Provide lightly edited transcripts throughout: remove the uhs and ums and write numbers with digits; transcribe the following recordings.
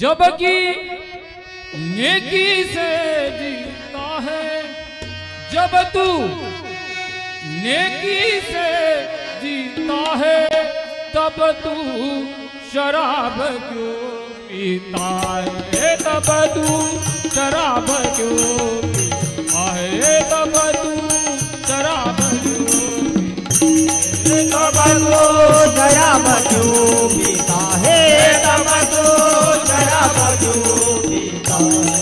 जबकि नेकी से जीता है, जब तू नेकी से जीता है तब तू शराब क्यों पीता है, तब तू शराब क्यों पीता है, तब तू शराब क्यों पीता है, तब तू शराब क्यों पीता है, तब तू शराब क्यों पीता है।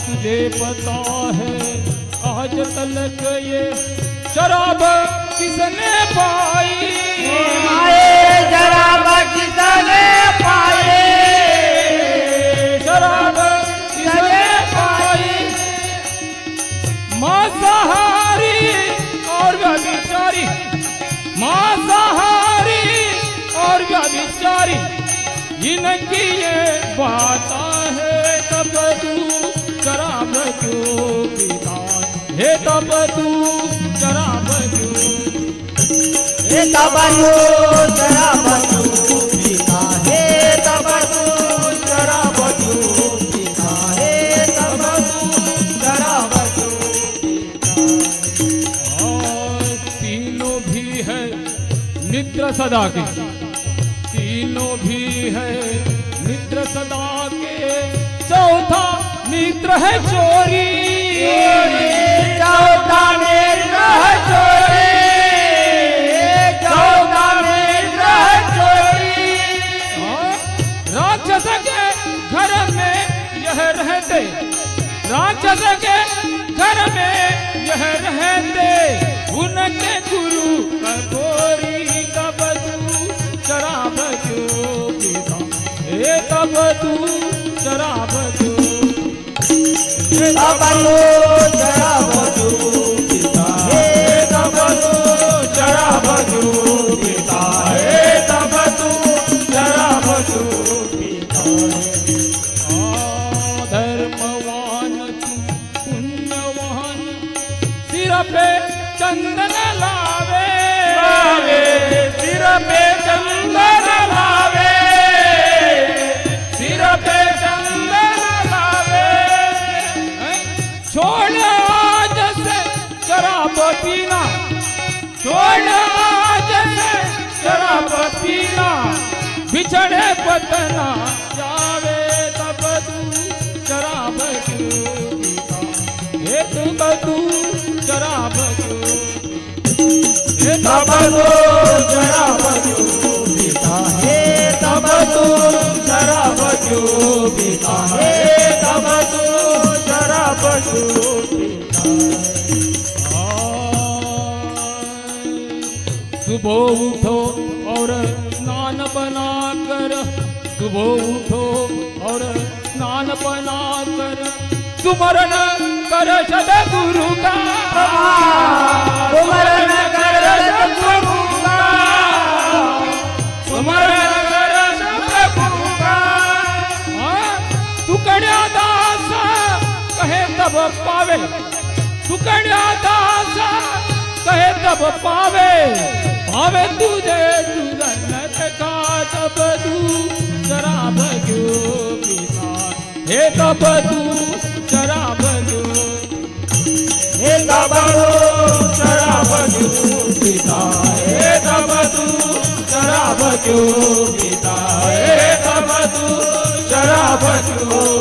तुझे पता है आज तलक ये शराब किसने पाई, शराब किसने पाई, शराब किसने पाई। मांसाहारी और व्यभिचारी, मांसाहारी और व्यभिचारी इनकी ये बात है, तब तू शराब क्यों पीता है, तब तू शराब क्यों, तब तू शराब क्यों पीता है, तब तू शराब क्यों पीता है, तब तू शराब क्यों पीता है। और तीनों भी है मित्र सदा के, तीनों भी है मित्र सदा के, चौथा मित्र है चोरी, चौथा मित्र है चोरी, चौथा मित्र है चोरी। राक्षस के घर में यह रहते, राक्षस के घर में यह रहते, उनके गुरु कटोरी, तब तू शराब क्यों पीता है, तब तू शराब क्यों, तब तू शराब क्यों पीता है, तब तू शराब क्यों पीता है, तब तू शराब क्यों पीता है। धर्मवान तू पुण्यवान सिर पे चंदन लावे, सिर पे चंदन लावे, सिर पे चंदन लावे। छोड़ आज से शराब पीना, छोड़ आज से शराब पीना, बिछड़े पतना जावे, तब तू शराब क्यों पीता है, तब तू शराब क्यों, तब तू शराब क्यों पीता है, तब तू शराब क्यों पीता है, तब तू शराब क्यों पीता है। सुबह उठो और स्नान बना कर, सुबह उठो और स्नान बना कर, सुमरण कर सद्गुरु का, सुमरण कर सद्गुरु का, सुमरण कर सद्गुरु का। टुकड़िया दास कहे तब पावे, टुकड़िया दास कहे तब पावे, पावे तुझे दुल्हन का, तब तू शराब क्यों पीता है, तब तू शराब क्यों, तब तू शराब क्यों पीता है, तब तू शराब क्यों पीता है, तब तू शराब क्यों